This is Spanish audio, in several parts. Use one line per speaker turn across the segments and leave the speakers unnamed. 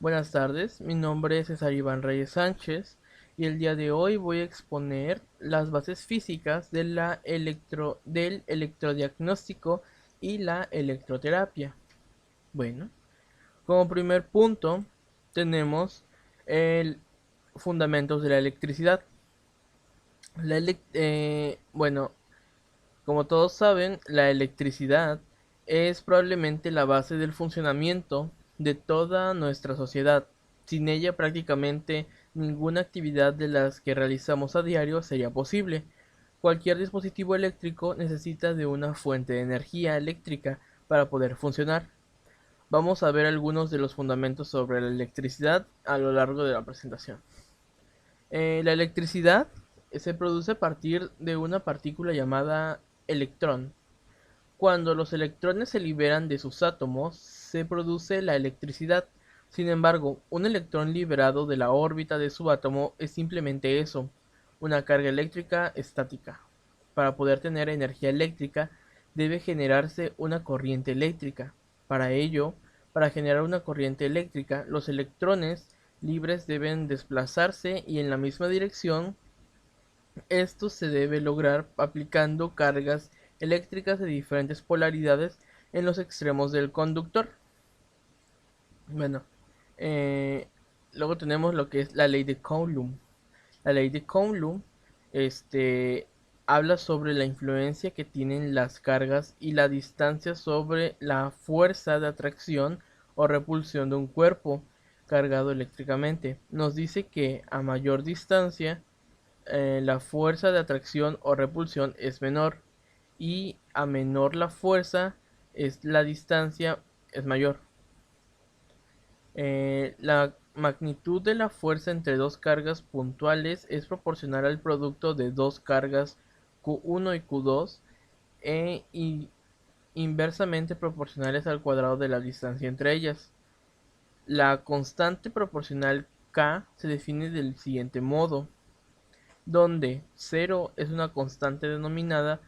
Buenas tardes, mi nombre es César Iván Reyes Sánchez y el día de hoy voy a exponer las bases físicas de del electrodiagnóstico y la electroterapia. Bueno, como primer punto tenemos el fundamentos de la electricidad. Bueno, como todos saben, la electricidad es probablemente la base del funcionamiento de toda nuestra sociedad. Sin ella prácticamente ninguna actividad de las que realizamos a diario sería posible. Cualquier dispositivo eléctrico necesita de una fuente de energía eléctrica para poder funcionar. Vamos a ver algunos de los fundamentos sobre la electricidad a lo largo de la presentación. La electricidad se produce a partir de una partícula llamada electrón. Cuando los electrones se liberan de sus átomos, se produce la electricidad. Sin embargo, un electrón liberado de la órbita de su átomo es simplemente eso, una carga eléctrica estática. Para poder tener energía eléctrica, debe generarse una corriente eléctrica. Para ello, para generar una corriente eléctrica, los electrones libres deben desplazarse y en la misma dirección. Esto se debe lograr aplicando cargas eléctricas de diferentes polaridades en los extremos del conductor. Bueno, eh, luego tenemos lo que es la ley de Coulomb. La ley de Coulomb este, habla sobre la influencia que tienen las cargas y la distancia sobre la fuerza de atracción o repulsión de un cuerpo cargado eléctricamente. Nos dice que a mayor distancia, la fuerza de atracción o repulsión es menor y a menor la fuerza es la distancia es mayor. La magnitud de la fuerza entre dos cargas puntuales es proporcional al producto de dos cargas Q1 y Q2 y inversamente proporcionales al cuadrado de la distancia entre ellas. La constante proporcional K se define del siguiente modo, donde 0 es una constante denominada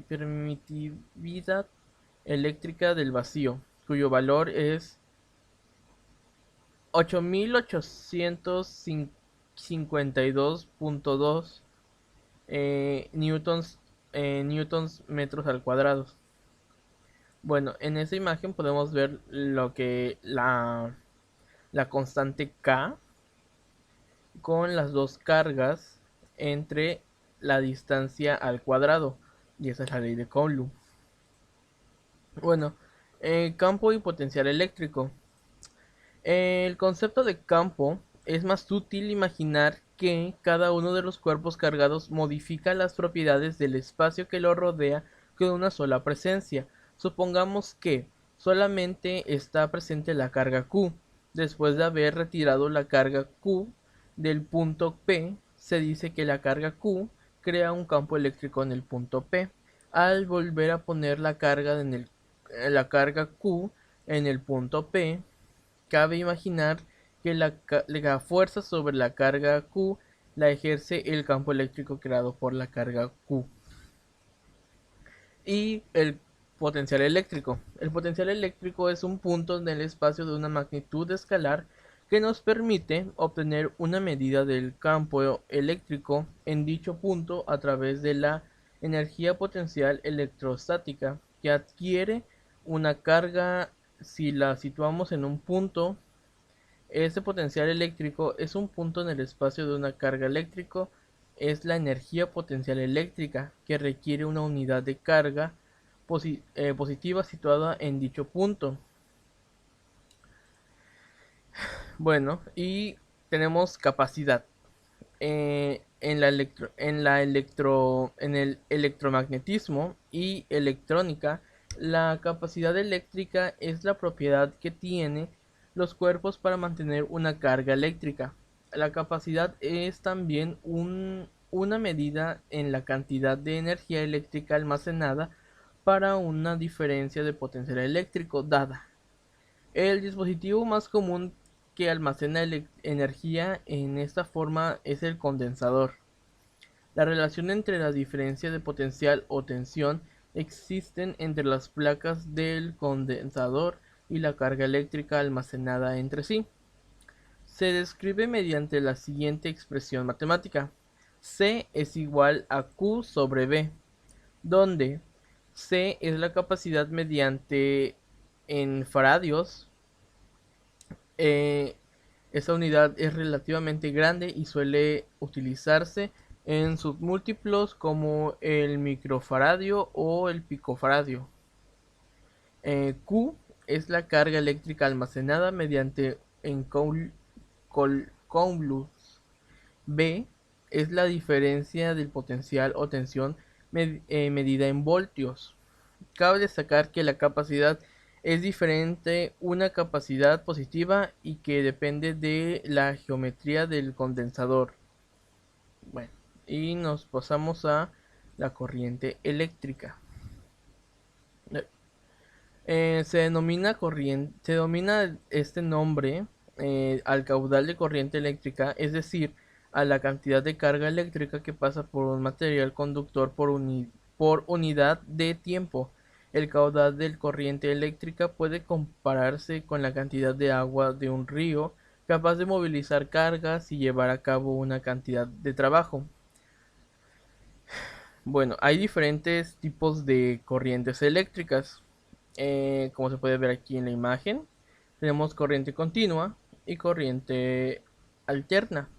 permitividad eléctrica del vacío, cuyo valor es 8852.2 newtons metros al cuadrado. Bueno, en esa imagen podemos ver lo que la constante K con las dos cargas entre la distancia al cuadrado. Y esa es la ley de Coulomb. Bueno, campo y potencial eléctrico. El concepto de campo es más útil imaginar que cada uno de los cuerpos cargados modifica las propiedades del espacio que lo rodea con una sola presencia. Supongamos que solamente está presente la carga Q. Después de haber retirado la carga Q del punto P, se dice que la carga Q crea un campo eléctrico en el punto P. Al volver a poner la carga Q en el punto P, cabe imaginar que la fuerza sobre la carga Q la ejerce el campo eléctrico creado por la carga Q. Y el potencial eléctrico. El potencial eléctrico es un punto en el espacio de una magnitud escalar que nos permite obtener una medida del campo eléctrico en dicho punto a través de la energía potencial electrostática que adquiere una carga si la situamos en un punto. Este potencial eléctrico es un punto en el espacio de una carga eléctrico, es la energía potencial eléctrica que requiere una unidad de carga positiva situada en dicho punto. Bueno, y tenemos capacidad. En el electromagnetismo y electrónica, la capacidad eléctrica es la propiedad que tiene los cuerpos para mantener una carga eléctrica. La capacidad es también una medida en la cantidad de energía eléctrica almacenada para una diferencia de potencial eléctrico dada. El dispositivo más común que almacena energía en esta forma es el condensador. La relación entre la diferencia de potencial o tensión existen entre las placas del condensador y la carga eléctrica almacenada entre sí. Se describe mediante la siguiente expresión matemática: C es igual a Q sobre B, donde C es la capacidad mediante en faradios. eh, Esa unidad es relativamente grande y suele utilizarse en sus múltiplos como el microfaradio o el picofaradio. Q es la carga eléctrica almacenada mediante en coulombs. B es la diferencia del potencial o tensión medida en voltios. Cabe destacar que la capacidad es diferente una capacidad positiva y que depende de la geometría del condensador. Bueno, y nos pasamos a la corriente eléctrica. Se denomina este nombre al caudal de corriente eléctrica, es decir, a la cantidad de carga eléctrica que pasa por un material conductor por unidad de tiempo. El caudal de corriente eléctrica puede compararse con la cantidad de agua de un río, capaz de movilizar cargas y llevar a cabo una cantidad de trabajo. Bueno, hay diferentes tipos de corrientes eléctricas. Como se puede ver aquí en la imagen, tenemos corriente continua y corriente alterna.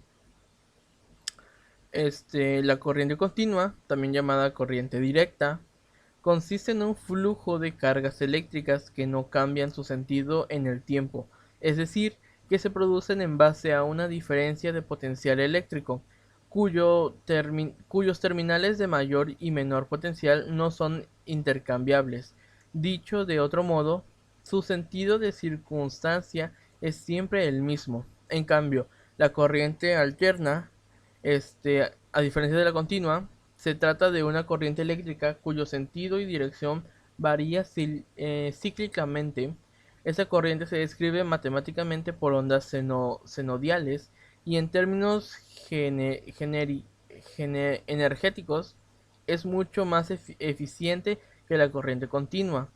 La corriente continua, también llamada corriente directa, consiste en un flujo de cargas eléctricas que no cambian su sentido en el tiempo, es decir, que se producen en base a una diferencia de potencial eléctrico, cuyos terminales de mayor y menor potencial no son intercambiables. Dicho de otro modo, su sentido de circunstancia es siempre el mismo. En cambio, la corriente alterna, a diferencia de la continua, se trata de una corriente eléctrica cuyo sentido y dirección varía cíclicamente. Esta corriente se describe matemáticamente por ondas senodiales y en términos energéticos es mucho más eficiente que la corriente continua,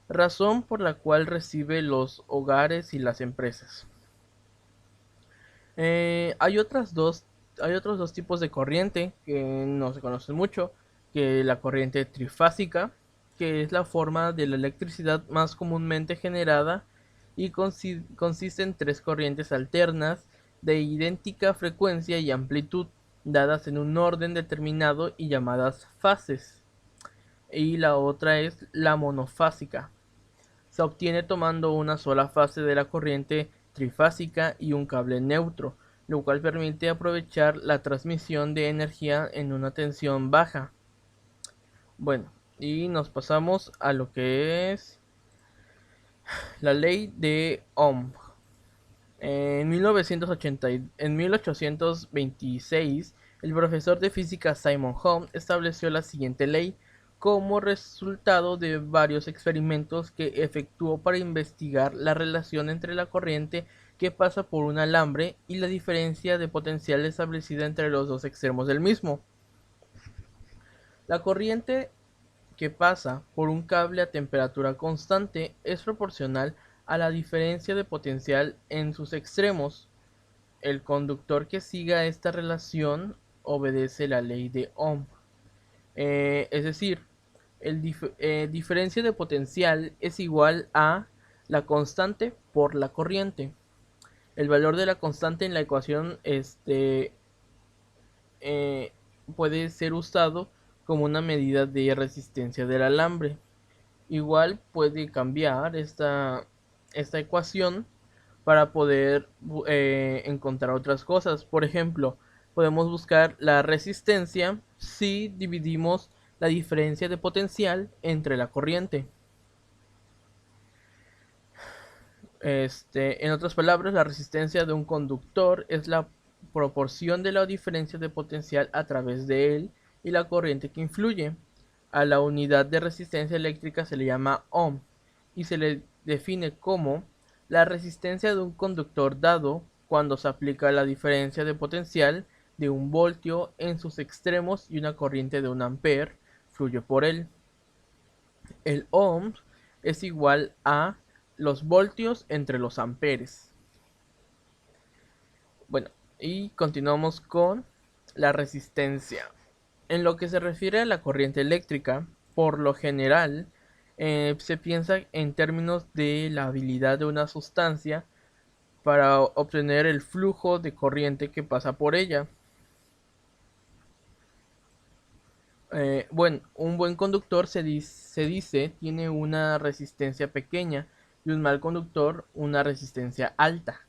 razón por la cual recibe los hogares y las empresas. Eh, hay otras dos, Hay otros dos tipos de corriente que no se conocen mucho, que la corriente trifásica, que es la forma de la electricidad más comúnmente generada y consiste en tres corrientes alternas de idéntica frecuencia y amplitud, dadas en un orden determinado y llamadas fases. Y la otra es la monofásica. Se obtiene tomando una sola fase de la corriente trifásica y un cable neutro, lo cual permite aprovechar la transmisión de energía en una tensión baja. Bueno, y nos pasamos a lo que es la ley de Ohm. En 1826, el profesor de física Simon Ohm estableció la siguiente ley como resultado de varios experimentos que efectuó para investigar la relación entre la corriente que pasa por un alambre y la diferencia de potencial establecida entre los dos extremos del mismo. La corriente que pasa por un cable a temperatura constante es proporcional a la diferencia de potencial en sus extremos. El conductor que siga esta relación obedece la ley de Ohm. Es decir, diferencia de potencial es igual a la constante por la corriente. El valor de la constante en la ecuación eh, puede ser usado como una medida de resistencia del alambre. Igual puede cambiar esta ecuación para poder encontrar otras cosas. Por ejemplo, podemos buscar la resistencia si dividimos la diferencia de potencial entre la corriente. En otras palabras, la resistencia de un conductor es la proporción de la diferencia de potencial a través de él y la corriente que influye. A la unidad de resistencia eléctrica se le llama ohm y se le define como la resistencia de un conductor dado cuando se aplica la diferencia de potencial de un voltio en sus extremos y una corriente de un ampere fluye por él. El ohm es igual a los voltios entre los amperes. Bueno, y continuamos con la resistencia. En lo que se refiere a la corriente eléctrica, por lo general, se piensa en términos de la habilidad de una sustancia para obtener el flujo de corriente que pasa por ella. Bueno, un buen conductor se dice tiene una resistencia pequeña y un mal conductor una resistencia alta.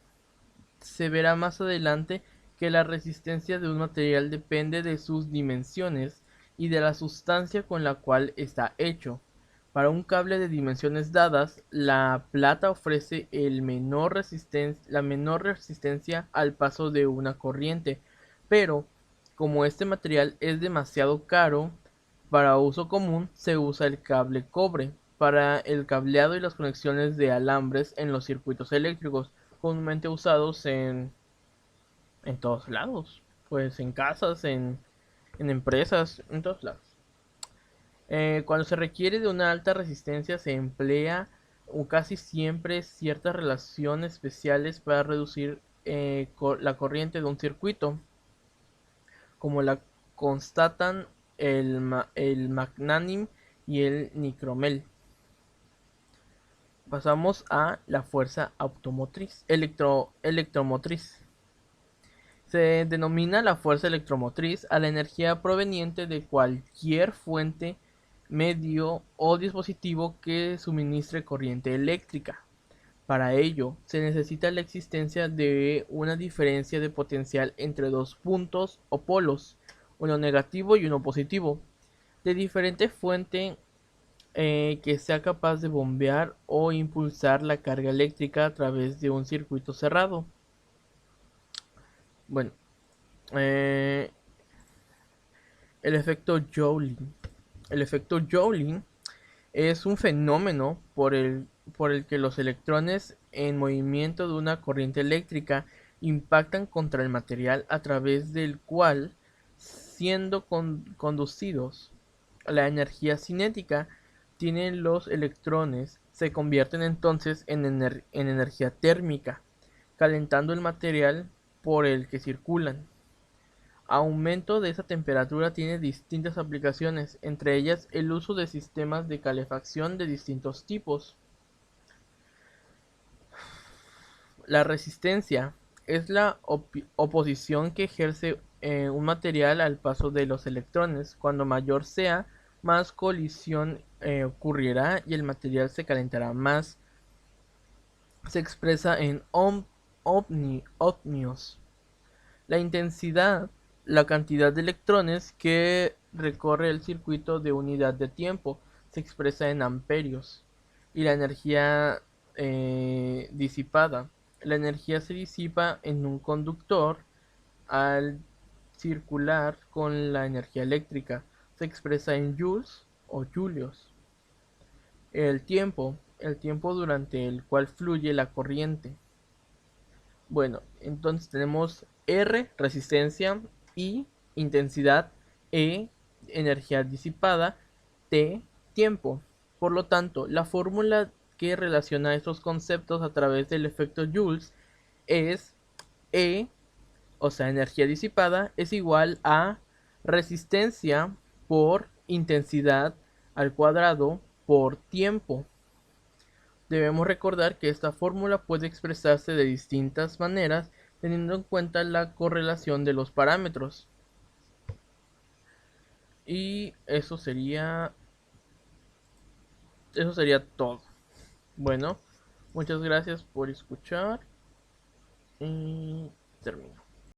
Se verá más adelante que la resistencia de un material depende de sus dimensiones y de la sustancia con la cual está hecho. Para un cable de dimensiones dadas, la plata ofrece la menor resistencia al paso de una corriente, pero como este material es demasiado caro para uso común, se usa el cable cobre para el cableado y las conexiones de alambres en los circuitos eléctricos, comúnmente usados en todos lados, pues en casas, en empresas, en todos lados. Cuando se requiere de una alta resistencia se emplea casi siempre ciertas relaciones especiales para reducir la corriente de un circuito, como la constatan el Magnanim y el Nicromel. Pasamos a la fuerza automotriz, electromotriz. Se denomina la fuerza electromotriz a la energía proveniente de cualquier fuente, medio o dispositivo que suministre corriente eléctrica. Para ello, se necesita la existencia de una diferencia de potencial entre dos puntos o polos, uno negativo y uno positivo, de diferente fuente que sea capaz de bombear o impulsar la carga eléctrica a través de un circuito cerrado. Bueno, eh, el efecto Joule. El efecto Joule es un fenómeno por el que los electrones en movimiento de una corriente eléctrica impactan contra el material a través del cual, siendo conducidos, la energía cinética tienen los electrones se convierten entonces en energía térmica, calentando el material por el que circulan. Aumento de esa temperatura tiene distintas aplicaciones, entre ellas el uso de sistemas de calefacción de distintos tipos. La resistencia es la oposición que ejerce un material al paso de los electrones. Cuando mayor sea, más colisión ocurrirá y el material se calentará más. Se expresa en ohmios. La intensidad, la cantidad de electrones que recorre el circuito de unidad de tiempo, se expresa en amperios. Y la energía disipada. La energía se disipa en un conductor al circular con la energía eléctrica. Se expresa en joules o julios. El tiempo durante el cual fluye la corriente. Bueno, entonces tenemos R, resistencia, I, intensidad, E, energía disipada, T, tiempo. Por lo tanto, la fórmula que relaciona estos conceptos a través del efecto Joule es E, o sea, energía disipada, es igual a resistencia por intensidad al cuadrado por tiempo. Debemos recordar que esta fórmula puede expresarse de distintas maneras teniendo en cuenta la correlación de los parámetros. Y eso sería todo. Bueno, muchas gracias por escuchar y termino.